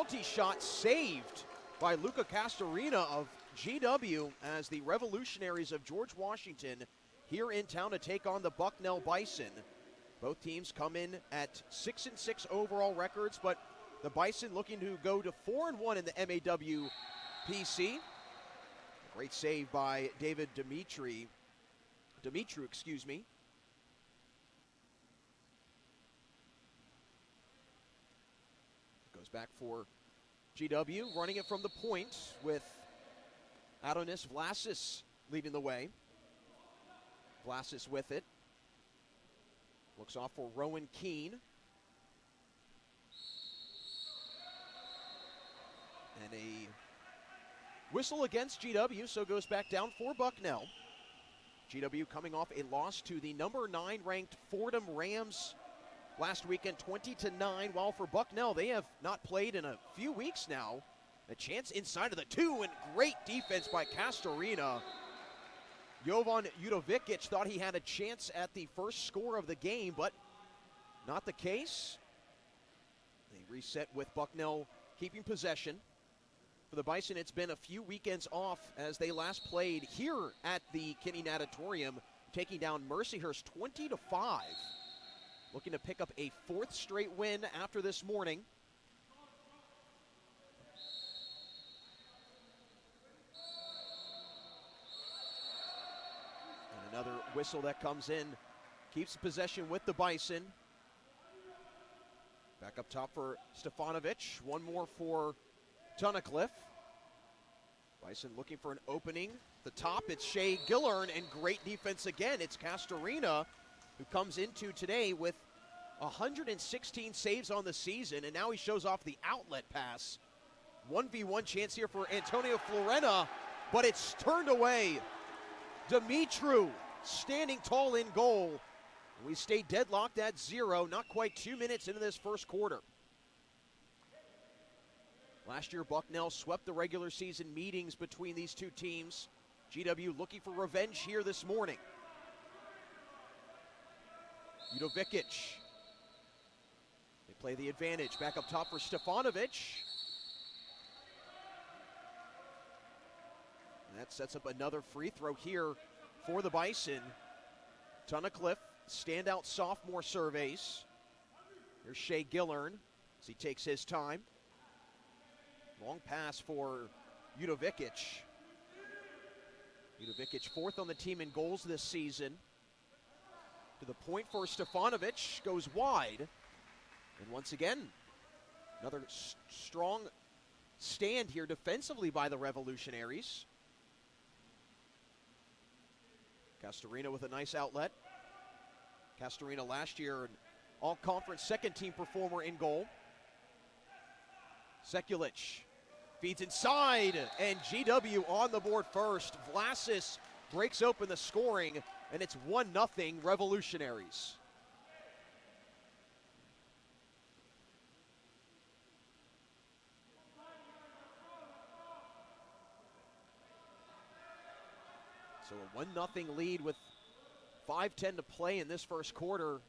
penalty shot saved by Luca Castorina of GW as the Revolutionaries of George Washington here in town to take on the Bucknell Bison. Both teams come in at 6-6 overall records, but the Bison looking to go to 4-1 in the MAWPC. Great save by David Dimitru, excuse me. Goes back for GW, running it from the point with Adonis Vlasis leading the way. Vlasis with it. Looks off for Rowan Keane. And a whistle against GW, so goes back down for Bucknell. GW coming off a loss to the number 9 ranked Fordham Rams last weekend, 20-9, while for Bucknell, they have not played in a few weeks now. A chance inside of the 2, and great defense by Castorina. Jovan Judovic thought he had a chance at the first score of the game, but not the case. They reset with Bucknell keeping possession. For the Bison, it's been a few weekends off as they last played here at the Kinney Natatorium, taking down Mercyhurst 20-5. Looking to pick up a 4th straight win after this morning. And another whistle that comes in, keeps possession with the Bison. Back up top for Stefanovic, one more for Tunnicliffe. Bison looking for an opening. The top, it's Shea Gillern, and great defense again. It's Castorina, who comes into today with 116 saves on the season, and now he shows off the outlet pass. 1v1 chance here for Antonio Florena, but it's turned away. Dimitru standing tall in goal. We stay deadlocked at 0, not quite 2 minutes into this first quarter. Last year, Bucknell swept the regular season meetings between these two teams. GW looking for revenge here this morning. Judovic. They play the advantage. Back up top for Stefanovic. And that sets up another free throw here for the Bison. Tunnicliffe, standout sophomore surveys. Here's Shea Gillern as he takes his time. Long pass for Judovic. Judovic 4th on the team in goals this season. To the point for Stefanovic, goes wide. And once again, another strong stand here defensively by the Revolutionaries. Castorina with a nice outlet. Castorina last year an all-conference second-team performer in goal. Sekulic feeds inside, and GW on the board first. Vlasis breaks open the scoring, and it's 1-0 Revolutionaries. So a 1-0 lead with 5:10 to play in this first quarter.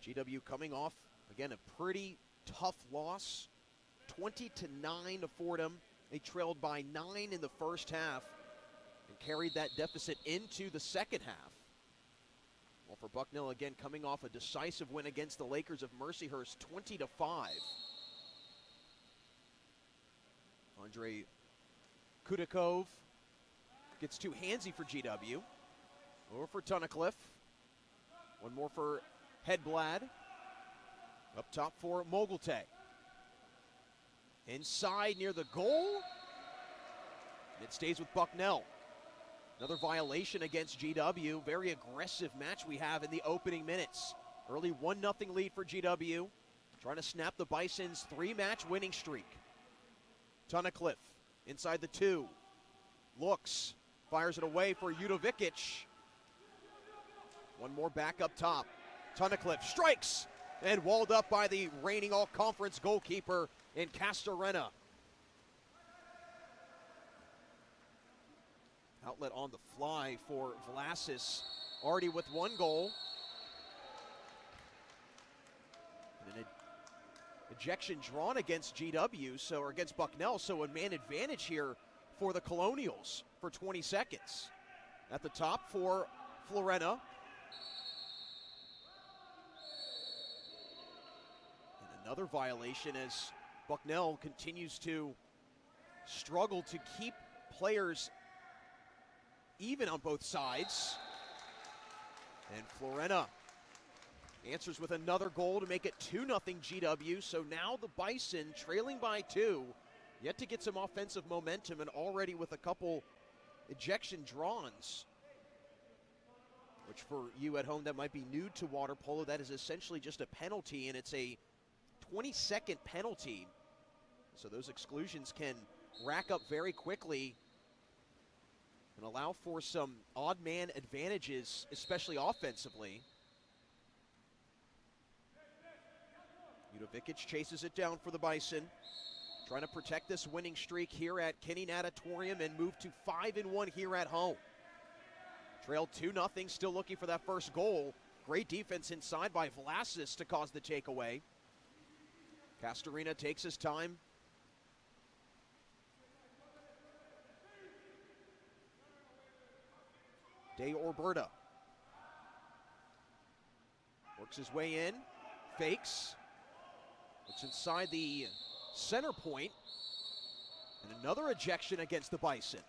GW coming off, again, a pretty tough loss. 20-9 to Fordham. They trailed by 9 in the first half and carried that deficit into the second half. Well, for Bucknell, again, coming off a decisive win against the Lakers of Mercyhurst, 20-5. Andre Kudakov gets too handsy for GW. Over for Tunnicliffe. One more for Hedblad. Up top for Mogulte. Inside near the goal. It stays with Bucknell. Another violation against GW. Very aggressive match we have in the opening minutes. Early 1-0 lead for GW. Trying to snap the Bison's 3-match winning streak. Tunnicliffe inside the 2. Looks. Fires it away for Judovic. One more back up top. Tunnicliffe strikes. And walled up by the reigning all-conference goalkeeper in Castorena. Outlet on the fly for Vlasis, already with 1 goal. And a ejection drawn against GW, or against Bucknell, so a man advantage here for the Colonials for 20 seconds. At the top for Florena. And another violation as Bucknell continues to struggle to keep players even on both sides. And Florena answers with another goal to make it 2-0 GW. So now the Bison trailing by 2, yet to get some offensive momentum, and already with a couple ejection drawns, which for you at home that might be new to water polo, that is essentially just a penalty, and it's a 20-second penalty. So those exclusions can rack up very quickly and allow for some odd man advantages, especially offensively. Udovikic chases it down for the Bison, trying to protect this winning streak here at Kinney Natatorium and move to 5-1 here at home. Trail 2-0, still looking for that first goal. Great defense inside by Vlasis to cause the takeaway. Castorina takes his time. De Orberta works his way in, fakes. It's inside the center point, and another ejection against the Bison.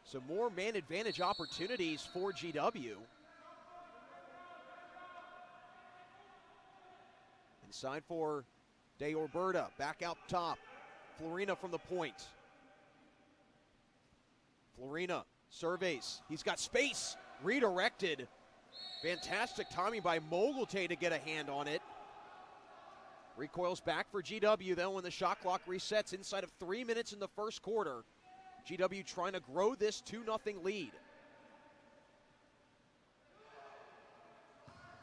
So more man advantage opportunities for GW. Inside for De Orberta, back out top. Florena from the point. Florena surveys, he's got space, redirected. Fantastic timing by Mogulte to get a hand on it. Recoils back for GW, though, when the shot clock resets inside of 3 minutes in the first quarter. GW trying to grow this 2-0 lead.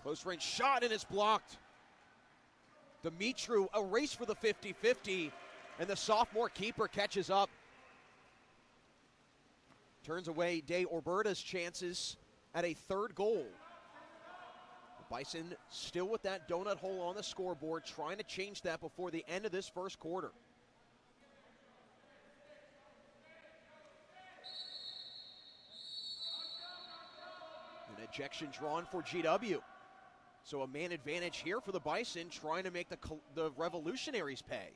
Close range shot, and it's blocked. Dimitru, a race for the 50-50, and the sophomore keeper catches up. Turns away De Orberta's chances at a third goal. Bison still with that donut hole on the scoreboard, trying to change that before the end of this first quarter. An ejection drawn for GW. So a man advantage here for the Bison, trying to make the Revolutionaries pay.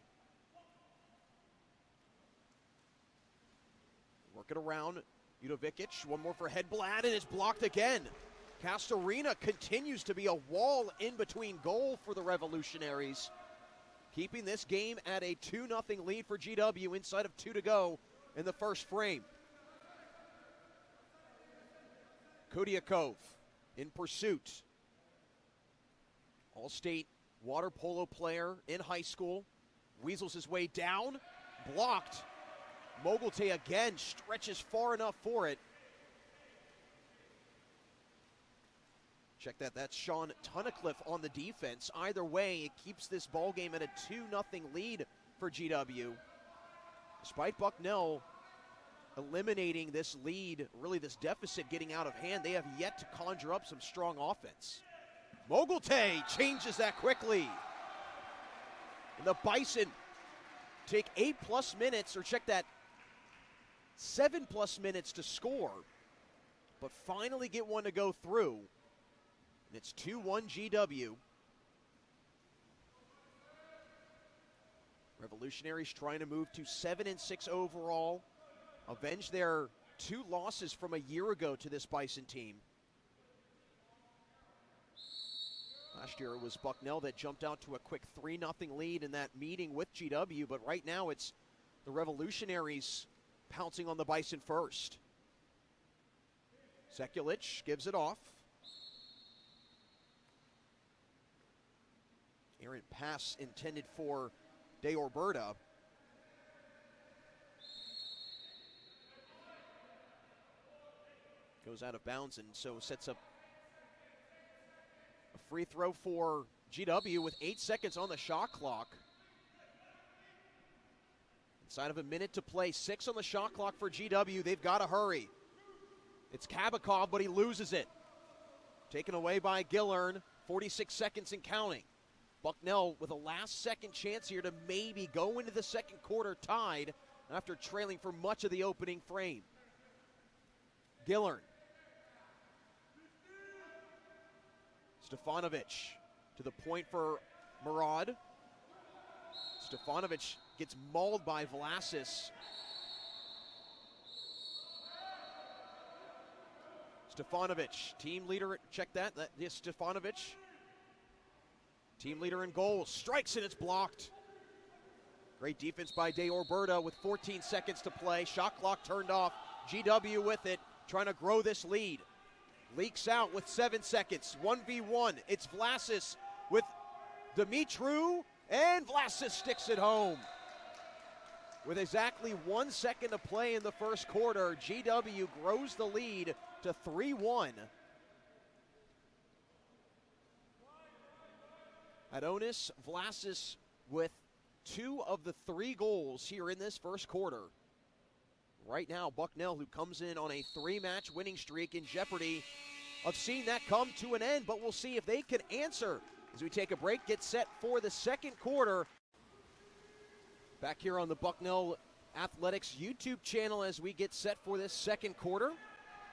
Work it around Udovikic, one more for Hedblad, and it's blocked again. Castorina continues to be a wall in between goal for the Revolutionaries, keeping this game at a 2-0 lead for GW inside of 2 to go in the first frame. Kudiakov in pursuit. All-state water polo player in high school. Weasels his way down, blocked. Mogulte again stretches far enough for it. Check that, that's Sean Tunnicliffe on the defense. Either way, it keeps this ball game at a 2-0 lead for GW. Despite Bucknell eliminating this lead, really this deficit getting out of hand, they have yet to conjure up some strong offense. Mogulte changes that quickly. And the Bison take 8+ minutes, or check that, 7+ minutes to score, but finally get one to go through. And it's 2-1 GW. Revolutionaries trying to move to 7-6 overall. Avenge their 2 losses from a year ago to this Bison team. Last year it was Bucknell that jumped out to a quick 3-0 lead in that meeting with GW, but right now it's the Revolutionaries pouncing on the Bison first. Sekulic gives it off. Errant pass intended for De Orberta. Goes out of bounds, and so sets up a free throw for GW with 8 seconds on the shot clock. Inside of a minute to play, 6 on the shot clock for GW. They've got to hurry. It's Kabakov, but he loses it. Taken away by Gillern, 46 seconds and counting. Bucknell with a last-second chance here to maybe go into the second quarter tied after trailing for much of the opening frame. Gillern. Stefanovic to the point for Murad. Stefanovic gets mauled by Vlasis. Stefanovic, team leader, check that. Yes, Stefanovic. Team leader in goals, strikes and it's blocked. Great defense by De Orberta with 14 seconds to play. Shot clock turned off. GW with it, trying to grow this lead. Leaks out with 7 seconds. 1v1. It's Vlasis with Dumitru, and Vlasis sticks it home. With exactly 1 second to play in the first quarter, GW grows the lead to 3-1. Adonis Vlasis with 2 of the 3 goals here in this first quarter. Right now, Bucknell, who comes in on a 3-match winning streak, in jeopardy of seeing that come to an end, but we'll see if they can answer as we take a break, get set for the second quarter. Back here on the Bucknell Athletics YouTube channel as we get set for this second quarter.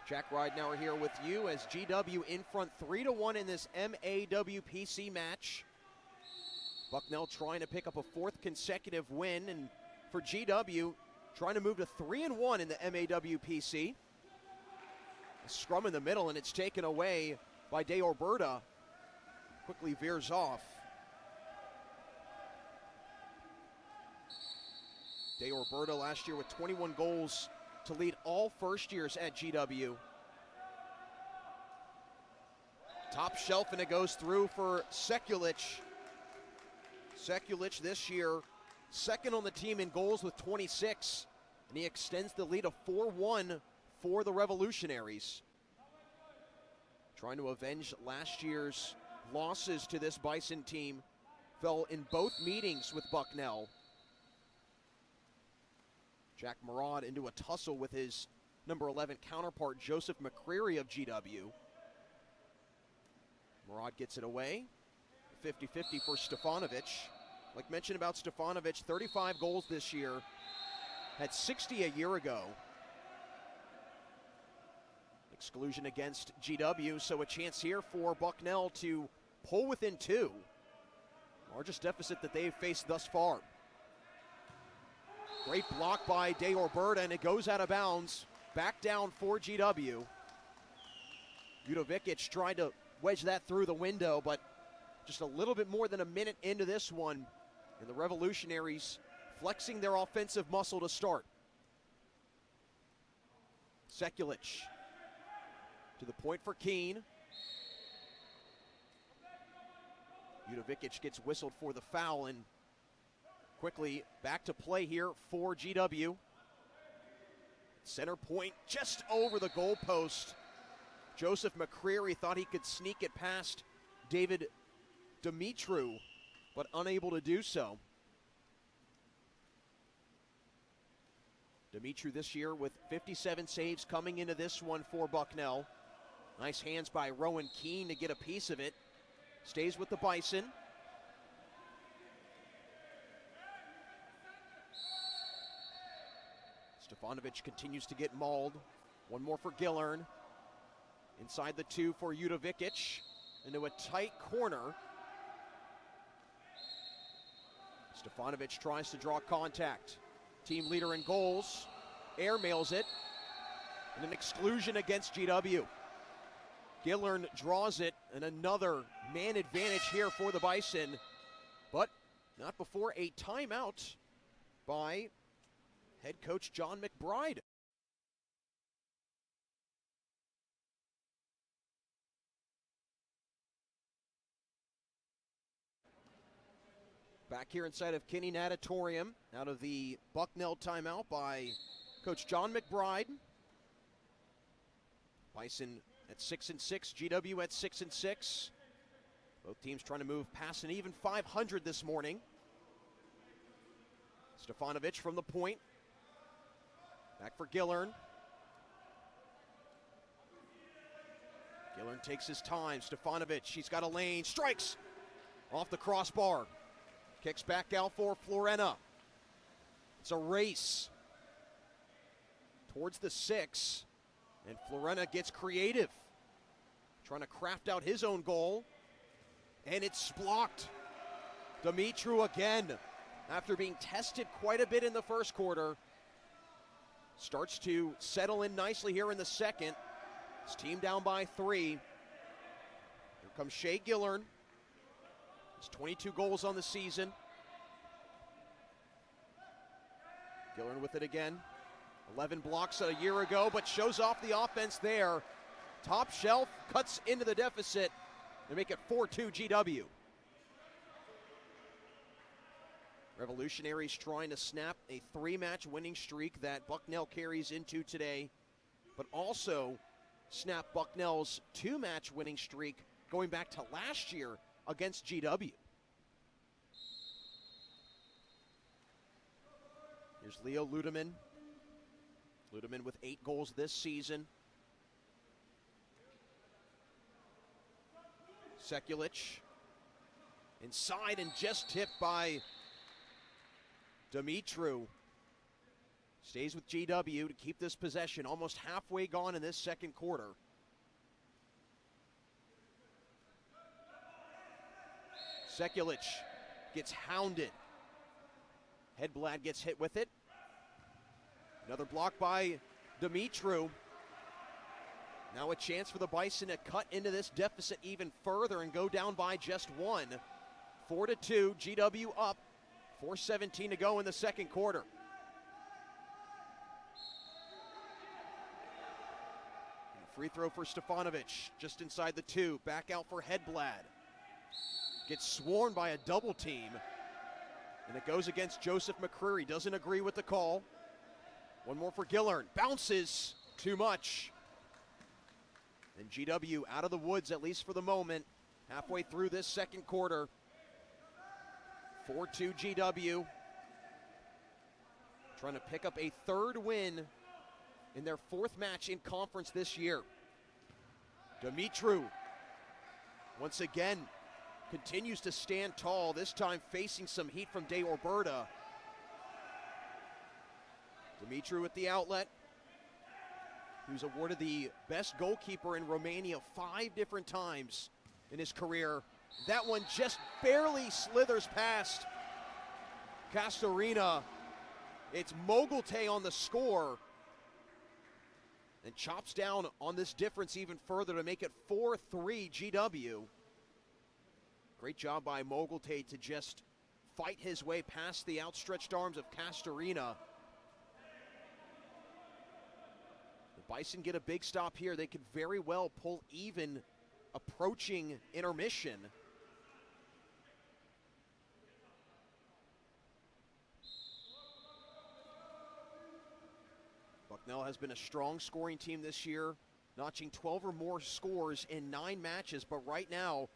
Jack Ridenauer here with you as GW in front 3-1 in this MAWPC match. Bucknell trying to pick up a 4th consecutive win, and for GW trying to move to 3-1 in the MAWPC. A scrum in the middle, and it's taken away by De Orberta. Quickly veers off. De Orberta last year with 21 goals to lead all first years at GW. Top shelf, and it goes through for Sekulic. Sekulic this year, second on the team in goals with 26, and he extends the lead of 4-1 for the Revolutionaries. Trying to avenge last year's losses to this Bison team. Fell in both meetings with Bucknell. Jack Murad into a tussle with his number 11 counterpart, Joseph McCreary of GW. Murad gets it away. 50-50 for Stefanovic. Like mentioned about Stefanovic, 35 goals this year. Had 60 a year ago. Exclusion against GW, so a chance here for Bucknell to pull within 2. Largest deficit that they've faced thus far. Great block by De Orberta, and it goes out of bounds. Back down for GW. Udovikic tried to wedge that through the window, but just a little bit more than a minute into this one, and the Revolutionaries flexing their offensive muscle to start. Sekulic to the point for Keene. Udovikic gets whistled for the foul, and quickly back to play here for GW. Center point just over the goalpost. Joseph McCreary thought he could sneak it past David Dumitru, but unable to do so. Dumitru this year with 57 saves coming into this one for Bucknell. Nice hands by Rowan Keene to get a piece of it. Stays with the Bison. Stefanovic continues to get mauled. One more for Gillern. Inside the 2 for Udovikic. Into a tight corner. Stefanovic tries to draw contact. Team leader in goals. Airmails it. And an exclusion against GW. Gillern draws it, and another man advantage here for the Bison. But not before a timeout by head coach John McBride. Back here inside of Kinney Natatorium, out of the Bucknell timeout by Coach John McBride. Bison at 6-6, GW at 6-6. Both teams trying to move past an even 500 this morning. Stefanovic from the point. Back for Gillern. Gillern takes his time. Stefanovic, he's got a lane, strikes Off the crossbar. Kicks back out for Florena. It's a race towards the 6. And Florena gets creative. Trying to craft out his own goal. And it's blocked. Dumitru again, after being tested quite a bit in the first quarter, starts to settle in nicely here in the second. His team down by 3. Here comes Shea Gillern. He's 22 goals on the season. Gillern with it again. 11 blocks a year ago, but shows off the offense there. Top shelf cuts into the deficit to make it 4-2 GW. Revolutionaries trying to snap a 3-match winning streak that Bucknell carries into today, but also snap Bucknell's 2-match winning streak going back to last year against GW. Here's Leo Ludeman. Ludeman with 8 goals this season. Sekulic inside and just tipped by Dumitru. Stays with GW to keep this possession. Almost halfway gone in this second quarter. Sekulic gets hounded. Hedblad gets hit with it. Another block by Dumitru. Now a chance for the Bison to cut into this deficit even further and go down by just 1. 4-2, GW up. 4:17 to go in the second quarter. And a free throw for Stefanovic, just inside the 2. Back out for Hedblad. Gets swarmed by a double team. And it goes against Joseph McCreary. Doesn't agree with the call. One more for Gillern. Bounces. Too much. And GW out of the woods, at least for the moment, halfway through this second quarter. 4-2 GW. Trying to pick up a 3rd win in their 4th match in conference this year. Dumitru, once again, continues to stand tall, this time facing some heat from De Orberta. Dumitru at the outlet, who's awarded the best goalkeeper in Romania 5 different times in his career. That one just barely slithers past Castorina. It's Mogulte on the score. And chops down on this difference even further to make it 4-3 GW. Great job by Mogulte to just fight his way past the outstretched arms of Castorina. The Bison get a big stop here. They could very well pull even approaching intermission. Bucknell has been a strong scoring team this year, notching 12 or more scores in 9 matches, but right now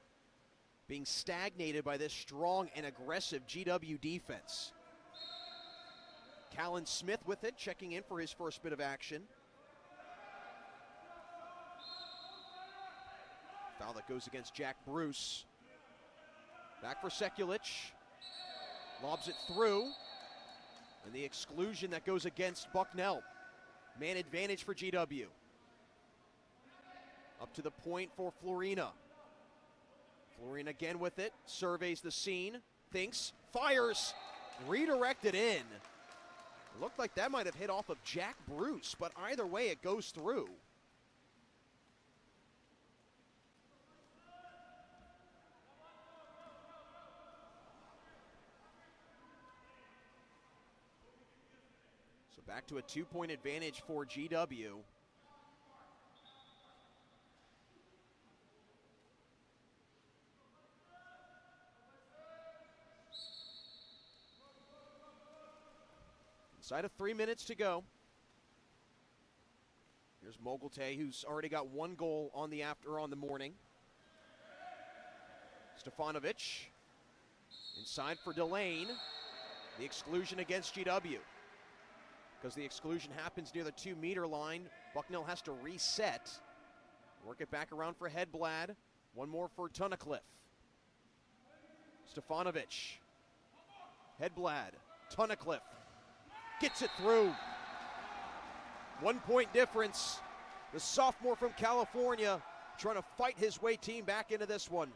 being stagnated by this strong and aggressive GW defense. Callan Smith with it, checking in for his first bit of action. Foul that goes against Jack Bruce. Back for Sekulic. Lobs it through. And the exclusion that goes against Bucknell. Man advantage for GW. Up to the point for Florena. Florena again with it. Surveys the scene. Thinks. Fires. Redirected in. It looked like that might have hit off of Jack Bruce, but either way it goes through. So back to a 2-point advantage for GW. Inside of 3 minutes to go. Here's Mogulte, who's already got 1 goal on the morning. Stefanovic inside for Delane. The exclusion against GW. Because the exclusion happens near the 2-meter line, Bucknell has to reset. Work it back around for Hedblad. 1 more for Tunnicliffe. Stefanovic. Hedblad. Tunnicliffe. Gets it through. 1 point difference. The sophomore from California trying to fight his way team back into this one.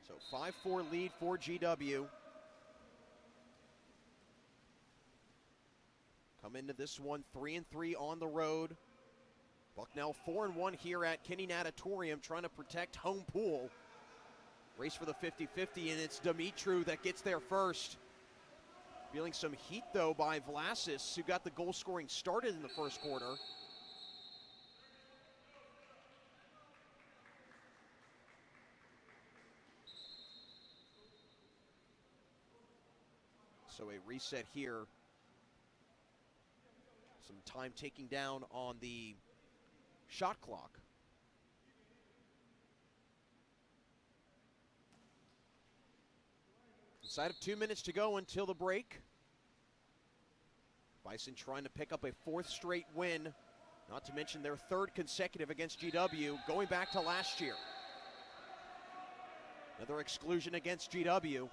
So 5-4 lead for GW. Come into this one 3-3 on the road. Bucknell 4-1 here at Kinney Natatorium, trying to protect home pool. Race for the 50-50, and it's Dumitru that gets there first. Feeling some heat, though, by Vlasis, who got the goal scoring started in the first quarter. So a reset here. Some time taking down on the shot clock. Inside of 2 minutes to go until the break. Bison trying to pick up a fourth straight win, not to mention their third consecutive against GW, going back to last year. Another exclusion against GW.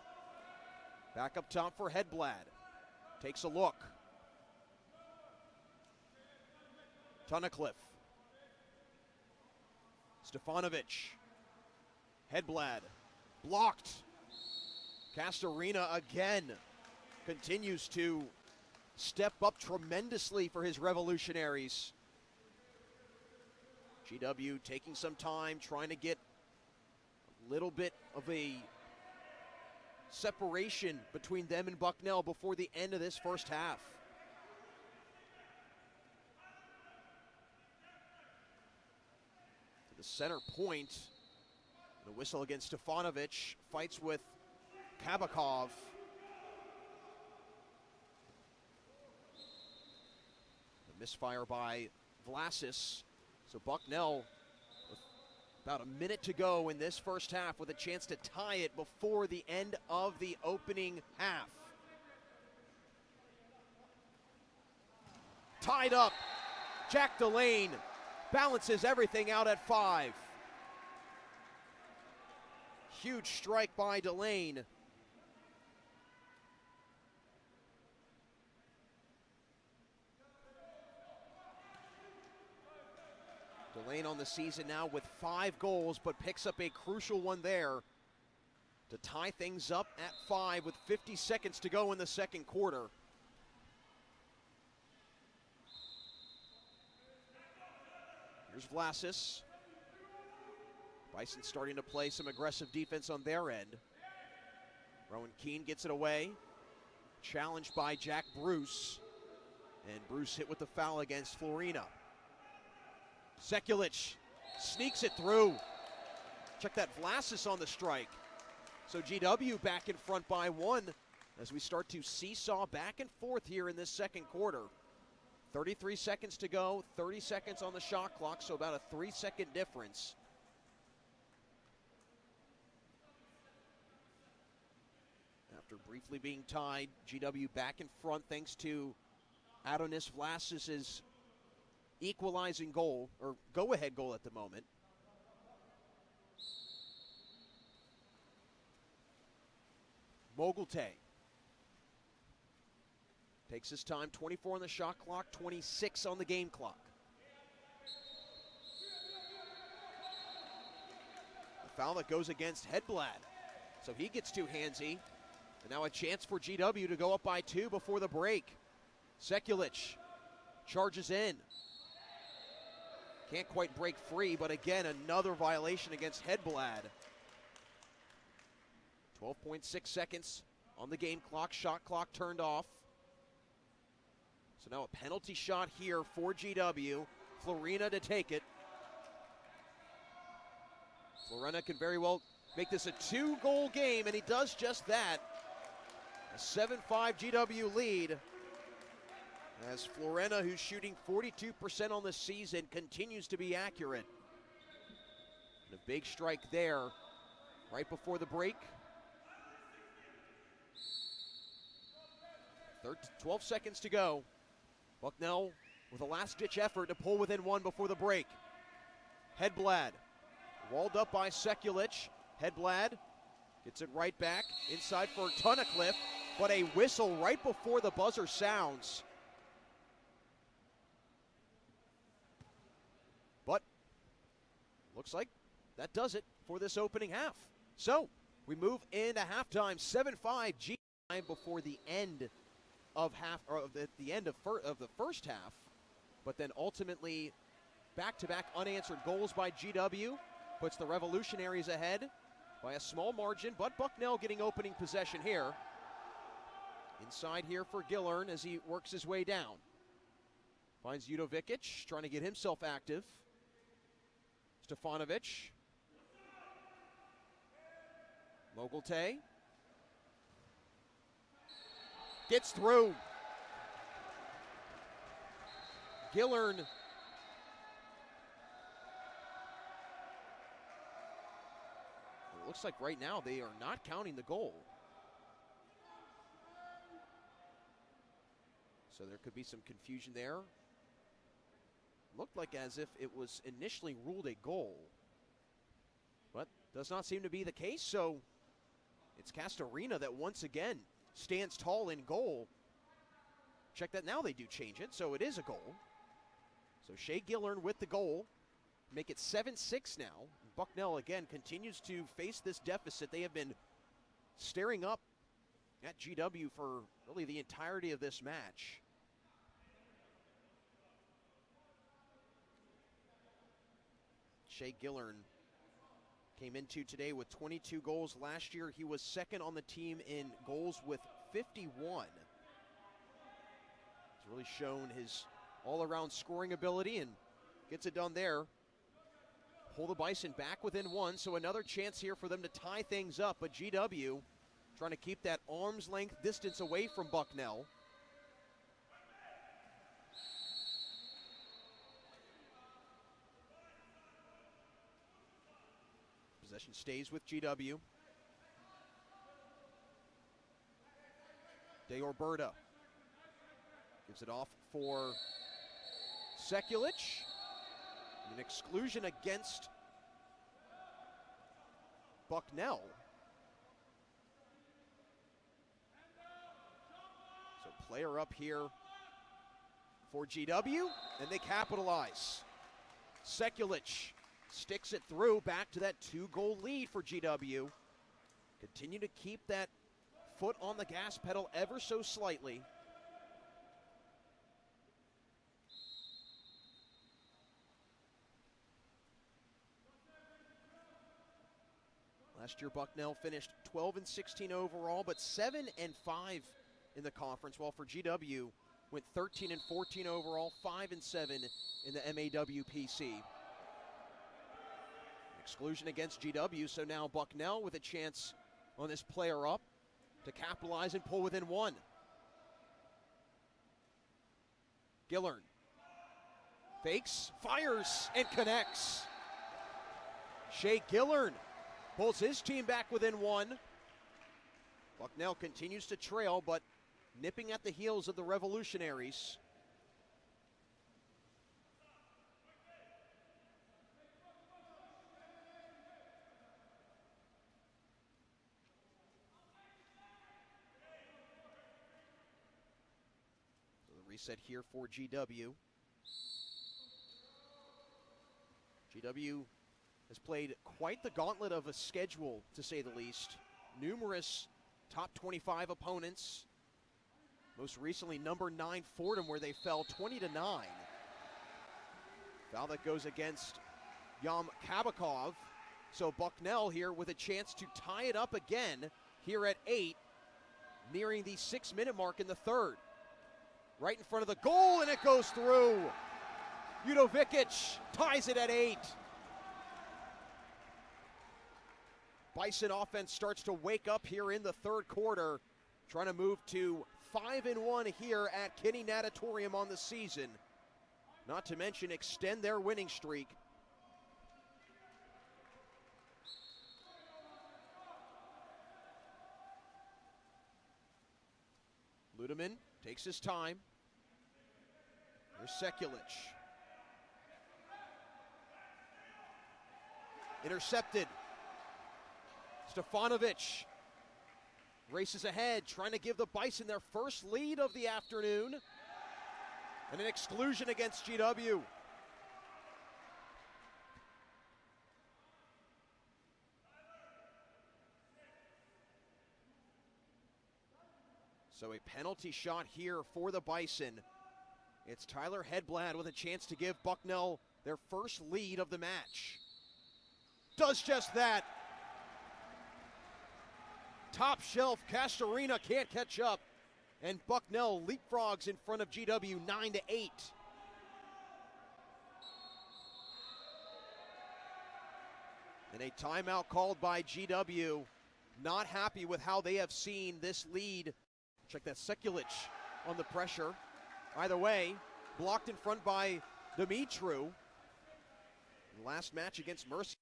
Back up top for Hedblad. Takes a look. Tunnicliffe. Stefanovic. Hedblad. Blocked. Castorina again continues to step up tremendously for his Revolutionaries. GW taking some time, trying to get a little bit of a separation between them and Bucknell before the end of this first half. To the center point, the whistle against Stefanovic, fights with Kabakov. The misfire by Vlasis. So Bucknell with about a minute to go in this first half with a chance to tie it before the end of the opening half. Tied up. Jack Delane balances everything out at 5. Huge strike by Delane. Delane on the season now with 5 goals, but picks up a crucial one there to tie things up at 5 with 50 seconds to go in the second quarter. Here's Vlasis. Bison starting to play some aggressive defense on their end. Rowan Keane gets it away. Challenged by Jack Bruce. And Bruce hit with the foul against Florina. Sekulic sneaks it through. Check that, Vlasis on the strike. So GW back in front by 1 as we start to seesaw back and forth here in this second quarter. 33 seconds to go, 30 seconds on the shot clock, so about a 3-second difference. After briefly being tied, GW back in front thanks to Adonis Vlasis' equalizing goal, or go-ahead goal at the moment. Mogulte takes his time, 24 on the shot clock, 26 on the game clock. The foul that goes against Hedblad, so he gets too handsy. And now a chance for GW to go up by 2 before the break. Sekulic charges in. Can't quite break free, but again, another violation against Hedblad. 12.6 seconds on the game clock. Shot clock turned off. So now a penalty shot here for GW. Florina to take it. Florina can very well make this a 2-goal game, and he does just that. A 7-5 GW lead. As Florina, who's shooting 42% on the season, continues to be accurate. And a big strike there right before the break. 12 seconds to go. Bucknell with a last-ditch effort to pull within one before the break. Hedblad, walled up by Sekulic. Hedblad gets it right back inside for Tunnicliffe, but a whistle right before the buzzer sounds. But looks like that does it for this opening half. So we move into halftime, 7-5 G before the end of the end of the first half, but then ultimately back-to-back unanswered goals by GW puts the Revolutionaries ahead by a small margin, but Bucknell getting opening possession here. Inside here for Gillern as he works his way down. Finds Udovikic trying to get himself active. Stefanovic. Mogulte. Gets through. Gillern. It looks like right now they are not counting the goal. So there could be some confusion there. Looked like as if it was initially ruled a goal, but does not seem to be the case. So it's Castorina that once again stands tall in goal. Check that now, they do change it, so it is a goal. So Shea Gillern with the goal, make it 7-6 now. Bucknell again continues to face this deficit. They have been staring up at GW for really the entirety of this match. Shea Gillern came into today with 22 goals. Last year he was second on the team in goals with 51. He's really shown his all-around scoring ability and gets it done there. Pull the Bison back within one, so another chance here for them to tie things up, but GW trying to keep that arm's length distance away from Bucknell. Possession stays with GW. Deorberta gives it off for Sekulic. An exclusion against Bucknell. So player up here for GW, and they capitalize. Sekulic sticks it through, back to that 2-goal lead for GW. Continue to keep that foot on the gas pedal ever so slightly. Last year, Bucknell finished 12-16 overall, but 7-5 in the conference, while for GW went 13-14 overall, 5-7 in the MAWPC. Exclusion against GW, so now Bucknell with a chance on this player up to capitalize and pull within one. Gillern fakes, fires, and connects. Shea Gillern pulls his team back within one. Bucknell continues to trail, but nipping at the heels of the Revolutionaries. So the reset here for GW. GW has played quite the gauntlet of a schedule, to say the least. Numerous top 25 opponents. Most recently, number 9 Fordham, where they fell 20-9. Foul that goes against Yam Kabakov. So Bucknell here with a chance to tie it up again here at 8, nearing the 6-minute mark in the third. Right in front of the goal, and it goes through. Udovikic ties it at 8. Bison offense starts to wake up here in the third quarter, trying to move to 5-1 here at Kinney Natatorium on the season. Not to mention extend their winning streak. Ludeman takes his time. Here's Sekulic. Intercepted. Stefanovic races ahead, trying to give the Bison their first lead of the afternoon. And an exclusion against GW. So a penalty shot here for the Bison. It's Tyler Hedblad with a chance to give Bucknell their first lead of the match. Does just that. Top shelf, Castorina can't catch up. And Bucknell leapfrogs in front of GW 9-8. And a timeout called by GW. Not happy with how they have seen this lead. Check that, Sekulic on the pressure. Either way, blocked in front by Dumitru. Last match against Mercy,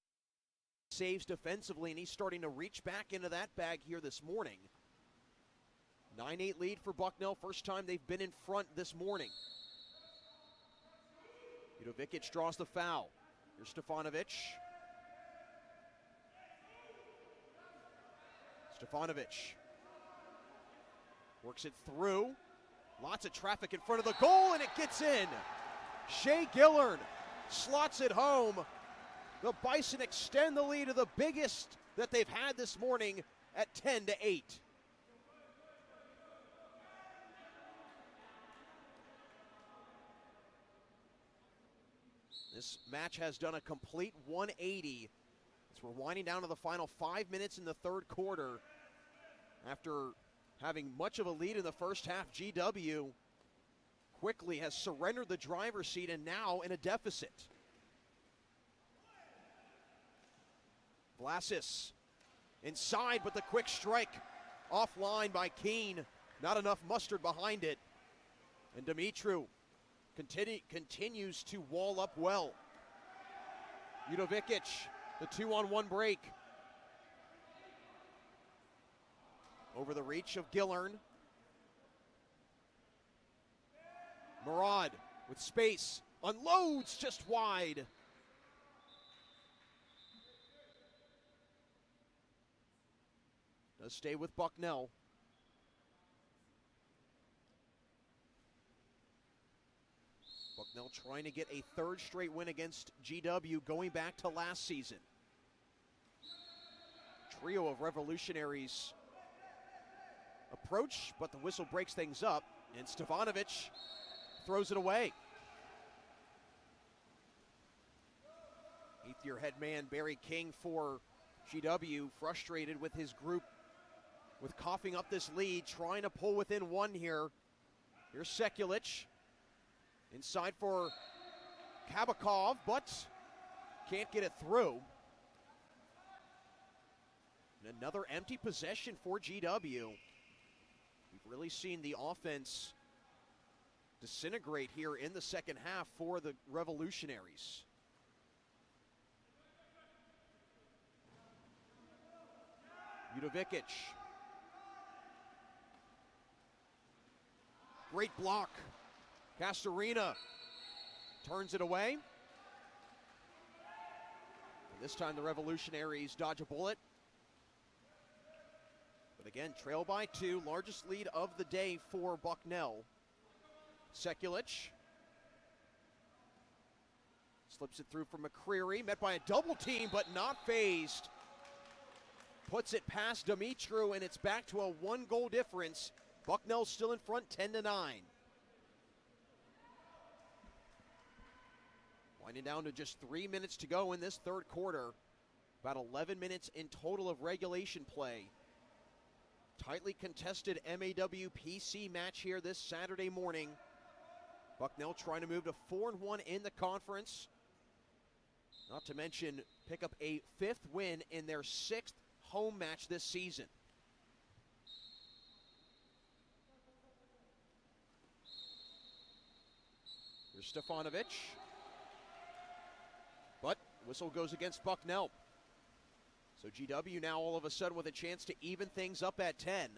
saves defensively, and he's starting to reach back into that bag here this morning. 9-8 lead for Bucknell, first time they've been in front this morning. Udovikic draws the foul. Here's Stefanovic. Stefanovic works it through. Lots of traffic in front of the goal, and it gets in. Shea Gillern slots it home. The Bison extend the lead to the biggest that they've had this morning at 10-8. This match has done a complete 180 as we're winding down to the final 5 minutes in the third quarter. After having much of a lead in the first half, GW quickly has surrendered the driver's seat and now in a deficit. Vlasis inside, but the quick strike offline by Keene. Not enough mustard behind it. And Dumitru continues to wall up well. Udovikic, the 2-on-1 break. Over the reach of Gillern. Murad with space, unloads just wide. Does stay with Bucknell. Bucknell trying to get a third straight win against GW going back to last season. Trio of revolutionaries approach, but the whistle breaks things up, and Stefanovic throws it away. Eighth-year head man Barry King for GW, frustrated with his group with coughing up this lead, trying to pull within one here. Here's Sekulic. Inside for Kabakov, but can't get it through. And another empty possession for GW. We've really seen the offense disintegrate here in the second half for the Revolutionaries. Udovikic. Great block. Castorina turns it away. And this time the Revolutionaries dodge a bullet. But again, trail by 2, largest lead of the day for Bucknell. Sekulic slips it through for McCreary, met by a double team, but not phased. Puts it past Dumitru, and it's back to a 1-goal difference. Bucknell still in front, 10-9. Winding down to just 3 minutes to go in this third quarter. About 11 minutes in total of regulation play. Tightly contested MAW-PC match here this Saturday morning. Bucknell trying to move to 4-1 in the conference. Not to mention pick up a 5th win in their 6th home match this season. Here's Stefanovic. But whistle goes against Bucknell. So GW now all of a sudden with a chance to even things up at 10.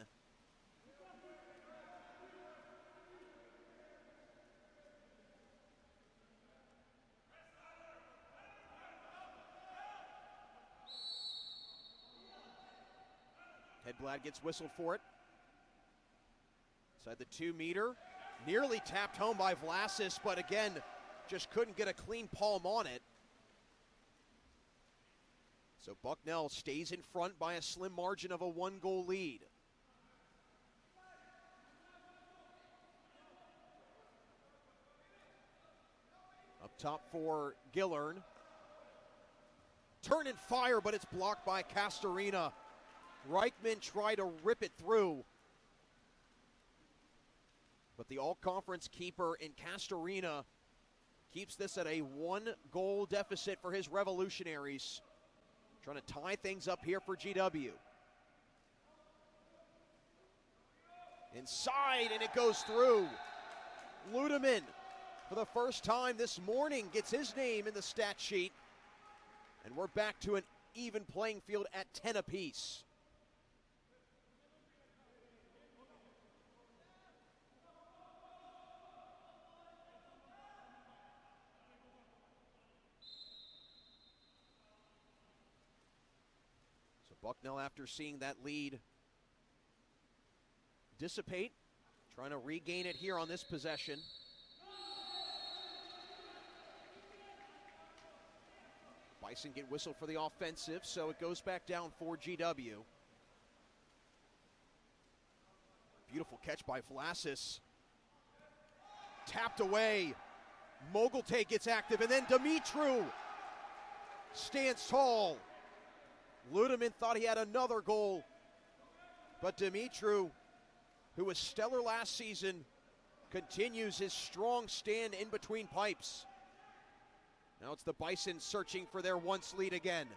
Hedblad gets whistled for it. Inside the 2 meter. Nearly tapped home by Vlasis, but again, just couldn't get a clean palm on it. So Bucknell stays in front by a slim margin of a 1-goal lead. Up top for Gillern. Turn and fire, but it's blocked by Castorina. Reichman tried to rip it through. But the all-conference keeper in Castorina keeps this at a 1-goal deficit for his Revolutionaries. Trying to tie things up here for GW. Inside, and it goes through. Ludeman, for the first time this morning, gets his name in the stat sheet. And we're back to an even playing field at 10 apiece. So Bucknell, after seeing that lead dissipate, trying to regain it here on this possession. Bison get whistled for the offensive, so it goes back down for GW. Beautiful catch by Vlasis. Tapped away. Mogulte gets active, and then Dumitru stands tall. Ludeman thought he had another goal, but Dumitru, who was stellar last season, continues his strong stand in between pipes. Now it's the Bison searching for their once lead again.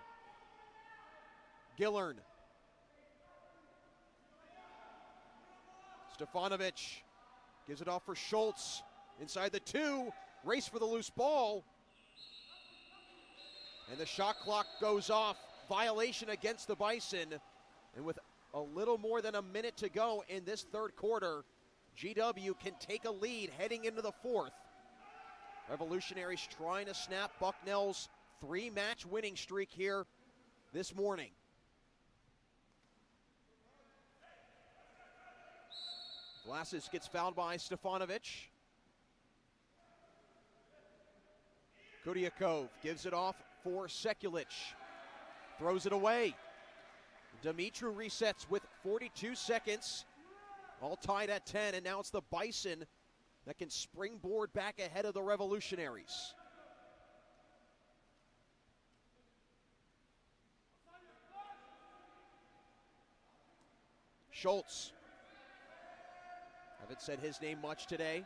Gillern. Stefanovic gives it off for Schultz. Inside the 2, race for the loose ball. And the shot clock goes off. Violation against the Bison. And with a little more than a minute to go in this third quarter, GW can take a lead heading into the fourth. Revolutionaries trying to snap Bucknell's 3-match winning streak here this morning. Vlasis gets fouled by Stefanovic. Kudiakov gives it off for Sekulic. Throws it away. Dumitru resets with 42 seconds. All tied at 10, and now it's the Bison that can springboard back ahead of the Revolutionaries. Schultz. Haven't said his name much today.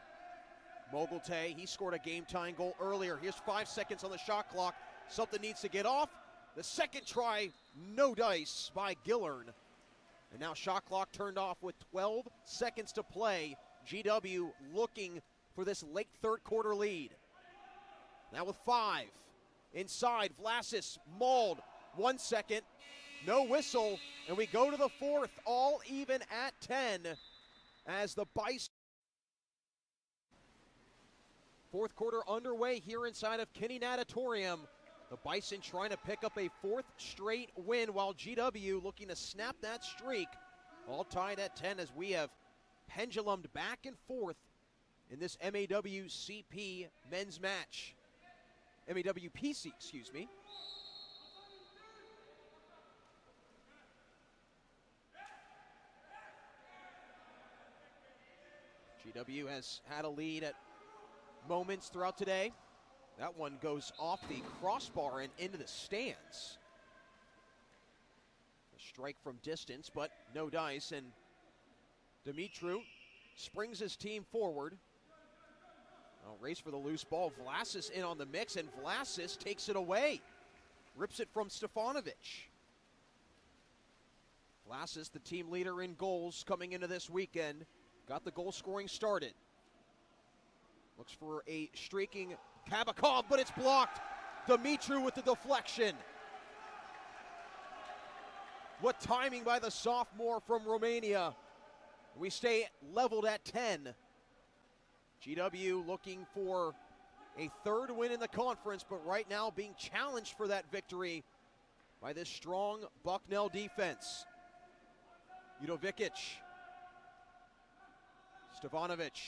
Mogulte, he scored a game-tying goal earlier. Here's 5 seconds on the shot clock. Something needs to get off. The second try, no dice by Gillern. And now shot clock turned off with 12 seconds to play. GW looking for this late third quarter lead. Now with 5. Inside, Vlasis mauled. 1 second, no whistle, and we go to the fourth, all even at 10 as the Bison. Fourth quarter underway here inside of Kinney Natatorium. The Bison trying to pick up a 4th straight win, while GW looking to snap that streak. All tied at 10 as we have pendulumed back and forth in this MAWCP men's match. MAWPC, excuse me. GW has had a lead at moments throughout today. That one goes off the crossbar and into the stands. A strike from distance, but no dice, and Dumitru springs his team forward. Race for the loose ball. Vlasis in on the mix, and Vlasis takes it away. Rips it from Stefanovic. Vlasis, the team leader in goals coming into this weekend, got the goal scoring started. Looks for a streaking Kabakov, but it's blocked. Dumitru with the deflection. What timing by the sophomore from Romania. We stay leveled at 10. GW looking for a third win in the conference, but right now being challenged for that victory by this strong Bucknell defense. Udovikic. Stefanovic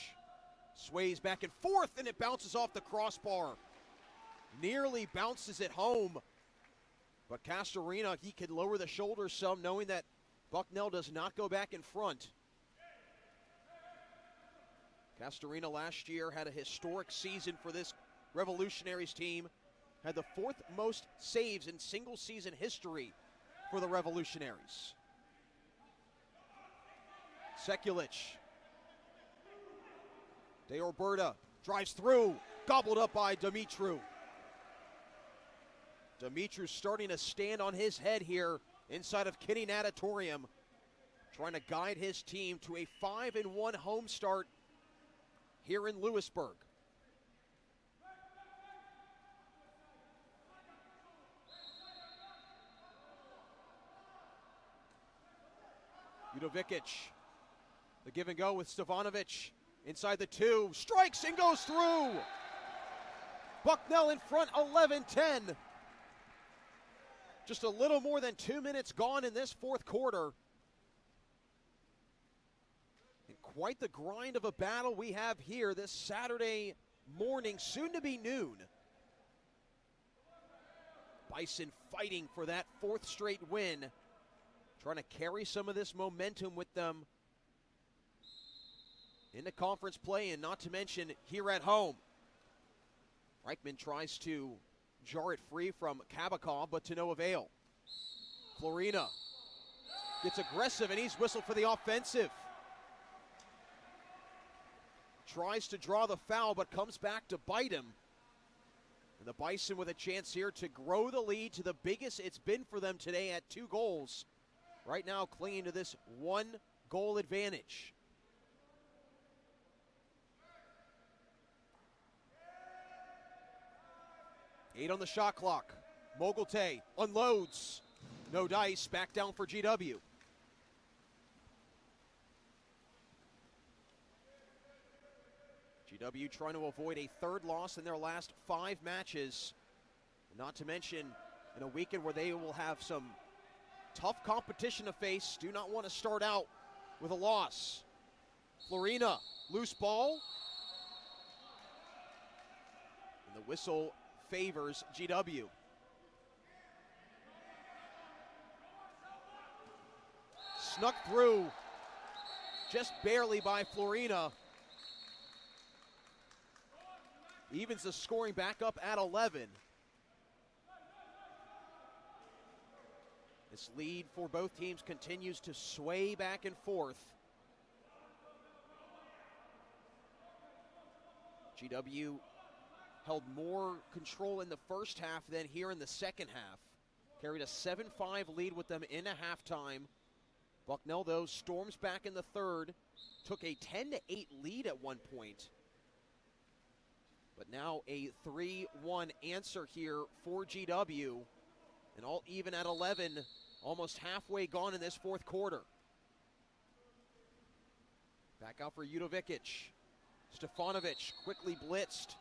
sways back and forth, and it bounces off the crossbar. Nearly bounces it home. But Castorina, he can lower the shoulders some, knowing that Bucknell does not go back in front. Castorina last year had a historic season for this Revolutionaries team. Had the 4th most saves in single season history for the Revolutionaries. Sekulic. De Orberta drives through, gobbled up by Dumitru. Dumitru starting to stand on his head here inside of Kinney Natatorium, trying to guide his team to a 5-1 home start here in Lewisburg. Udovikic, the give and go with Stefanovic inside the 2, strikes and goes through. Bucknell in front, 11-10. Just a little more than 2 minutes gone in this 4th quarter. And quite the grind of a battle we have here this Saturday morning, soon to be noon. Bison fighting for that 4th straight win, trying to carry some of this momentum with them into conference play, and not to mention here at home. Reichman tries to jar it free from Kabakov, but to no avail. Florina gets aggressive, and he's whistled for the offensive. Tries to draw the foul, but comes back to bite him. And the Bison with a chance here to grow the lead to the biggest it's been for them today at 2 goals. Right now clinging to this 1-goal advantage. Eight on the shot clock. Mogulte unloads. No dice. Back down for GW. GW trying to avoid a 3rd loss in their last 5 matches. Not to mention in a weekend where they will have some tough competition to face. Do not want to start out with a loss. Florina, loose ball. And the whistle favors GW. Snuck through just barely by Florina. Evens the scoring back up at 11. This lead for both teams continues to sway back and forth. GW held more control in the first half than here in the second half. Carried a 7-5 lead with them in a halftime. Bucknell, though, storms back in the 3rd. Took a 10-8 lead at one point. But now a 3-1 answer here for GW. And all even at 11, almost halfway gone in this 4th quarter. Back out for Udovikic. Stefanovic quickly blitzed.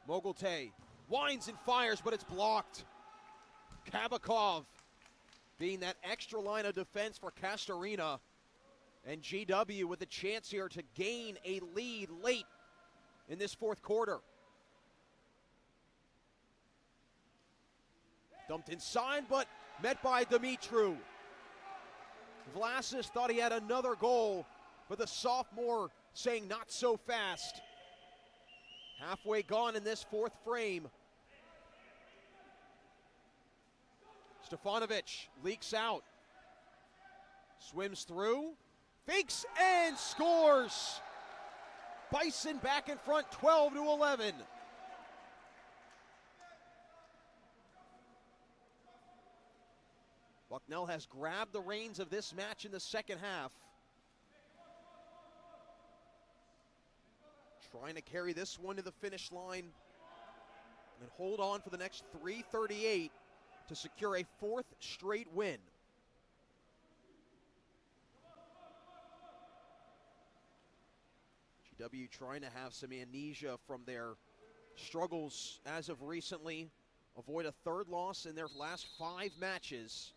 Mogulte winds and fires, but it's blocked. Kabakov being that extra line of defense for Castorina. And GW with a chance here to gain a lead late in this 4th quarter. Dumped inside, but met by Dumitru. Vlasis thought he had another goal, but the sophomore saying not so fast. Halfway gone in this 4th frame. Stefanovic leaks out. Swims through, fakes and scores. Bison back in front, 12-11. Bucknell has grabbed the reins of this match in the second half. Trying to carry this one to the finish line and hold on for the next 3:38 to secure a 4th straight win. GW trying to have some amnesia from their struggles as of recently. Avoid a 3rd loss in their last 5 matches.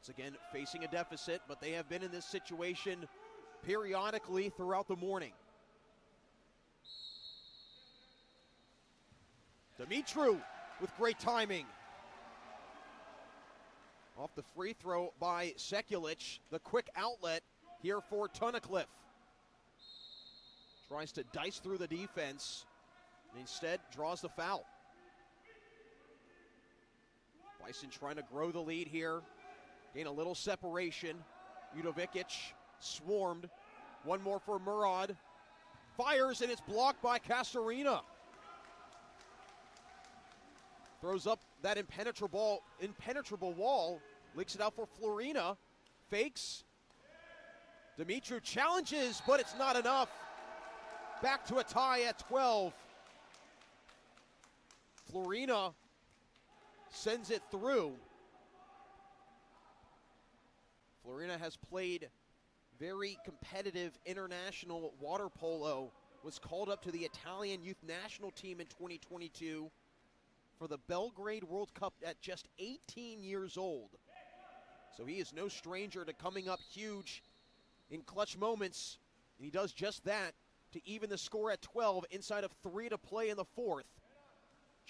once again facing a deficit, but they have been in this situation periodically throughout the morning. Dumitru with great timing. Off the free throw by Sekulic, the quick outlet here for Tunnicliffe. Tries to dice through the defense, and instead draws the foul. Bison trying to grow the lead here, gain a little separation. Udovikic swarmed. One more for Murad. Fires, and it's blocked by Castorina. Throws up that impenetrable wall, leaks it out for Florina, fakes. Dumitru challenges, but it's not enough. Back to a tie at 12. Florina sends it through. Florina has played very competitive international water polo, was called up to the Italian youth national team in 2022 for the Belgrade World Cup at just 18 years old. So he is no stranger to coming up huge in clutch moments, and he does just that to even the score at 12 inside of 3 to play in the fourth.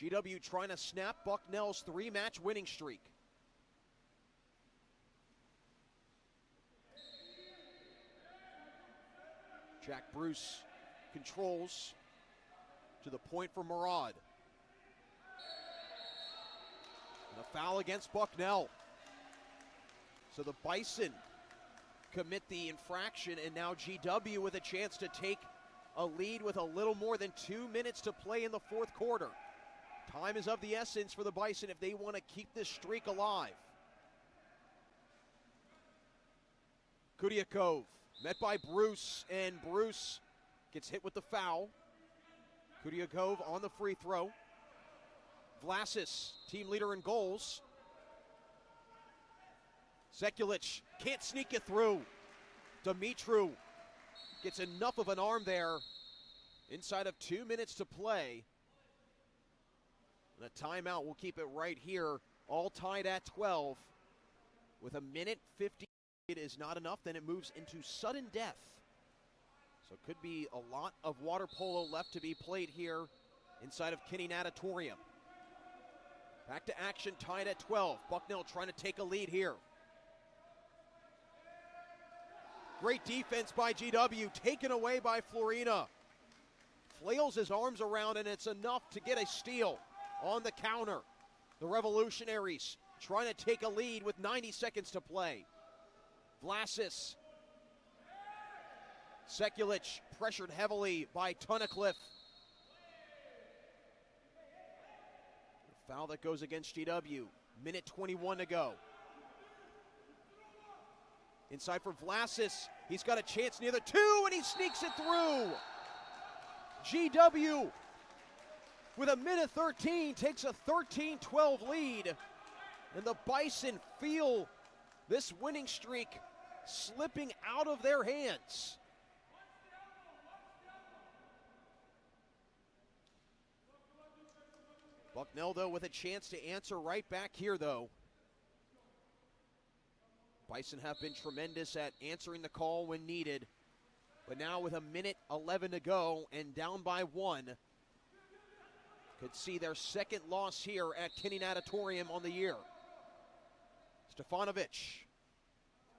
GW trying to snap Bucknell's 3-match winning streak. Jack Bruce controls to the point for Murad. And a foul against Bucknell. So the Bison commit the infraction, and now GW with a chance to take a lead with a little more than 2 minutes to play in the fourth quarter. Time is of the essence for the Bison if they want to keep this streak alive. Kudiakov met by Bruce, and Bruce gets hit with the foul. Kudiakov on the free throw. Vlasis, team leader in goals. Sekulic can't sneak it through. Dumitru gets enough of an arm there inside of 2 minutes to play. And a timeout will keep it right here, all tied at 12. With a minute 50, it is not enough, then it moves into sudden death. So it could be a lot of water polo left to be played here inside of Kinney Natatorium. Back to action, tied at 12. Bucknell trying to take a lead here. Great defense by GW, taken away by Florina. Flails his arms around, and it's enough to get a steal on the counter. The Revolutionaries trying to take a lead with 90 seconds to play. Vlasis. Sekulic pressured heavily by Tunnicliffe. The foul that goes against GW. Minute 21 to go. Inside for Vlasis. He's got a chance near the 2, and he sneaks it through. GW, with a minute 13, takes a 13-12 lead. And the Bison feel this winning streak slipping out of their hands. Bucknell, though, with a chance to answer right back here, though. Bison have been tremendous at answering the call when needed. But now with a minute 11 to go and down by 1, could see their second loss here at Kinney Natatorium on the year. Stefanovic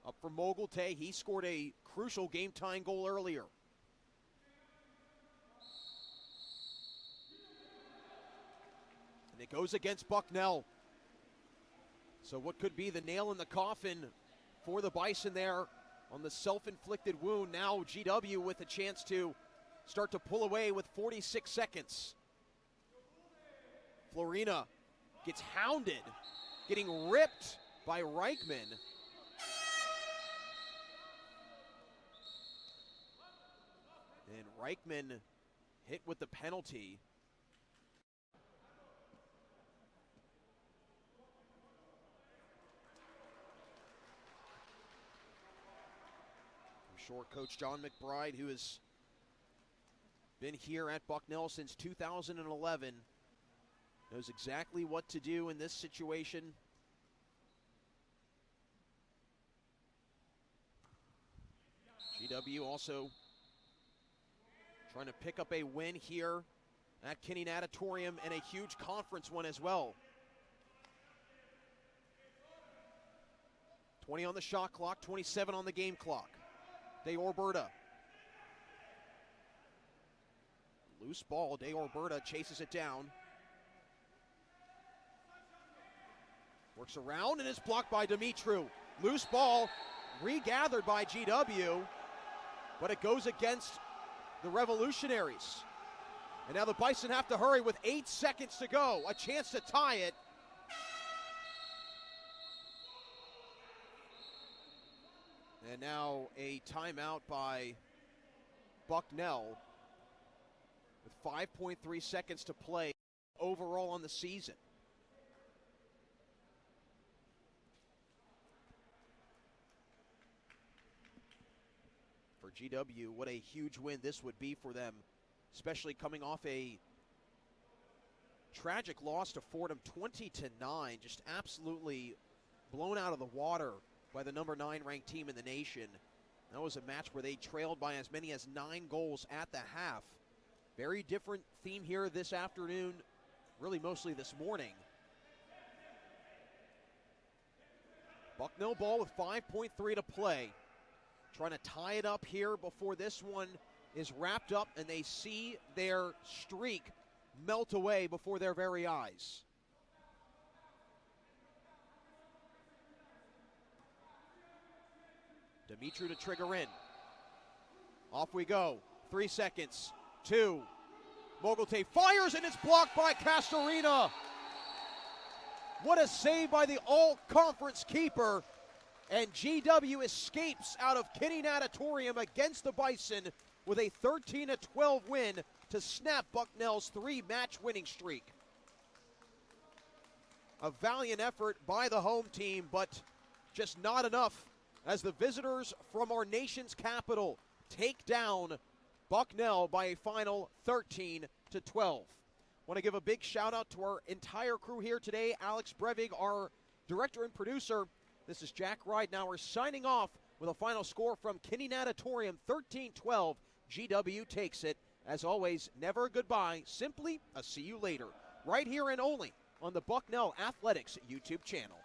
up for Mogulte. He scored a crucial game-tying goal earlier. And it goes against Bucknell. So what could be the nail in the coffin for the Bison there on the self-inflicted wound. Now GW with a chance to start to pull away with 46 seconds. Florina gets hounded, getting ripped by Reichman. And Reichman hit with the penalty. I'm sure Coach John McBride, who has been here at Bucknell since 2011, knows exactly what to do in this situation. GW also trying to pick up a win here at Kinney Natatorium, and a huge conference one as well. 20 on the shot clock, 27 on the game clock. De Orberta. Loose ball, De Orberta chases it down. Works around and is blocked by Dumitru. Loose ball, regathered by GW, but it goes against the Revolutionaries. And now the Bison have to hurry with 8 seconds to go. A chance to tie it. And now a timeout by Bucknell with 5.3 seconds to play overall on the season. For GW, what a huge win this would be for them, especially coming off a tragic loss to Fordham 20-9, just absolutely blown out of the water by the number 9 ranked team in the nation. That was a match where they trailed by as many as 9 goals at the half. Very different theme here this afternoon, really mostly this morning. Bucknell ball with 5.3 to play. Trying to tie it up here before this one is wrapped up and they see their streak melt away before their very eyes. Dumitru to trigger in. Off we go. 3 seconds. 2. Mogulte fires and it's blocked by Castorina. What a save by the all-conference keeper. And GW escapes out of Kinney Natatorium against the Bison with a 13-12 win to snap Bucknell's 3-match winning streak. A valiant effort by the home team, but just not enough as the visitors from our nation's capital take down Bucknell by a final 13-12. Want to give a big shout out to our entire crew here today. Alex Brevig, our director and producer. This is Jack Ridenauer signing off with a final score from Kinney Natatorium, 13-12. GW takes it. As always, never a goodbye, simply a see you later. Right here and only on the Bucknell Athletics YouTube channel.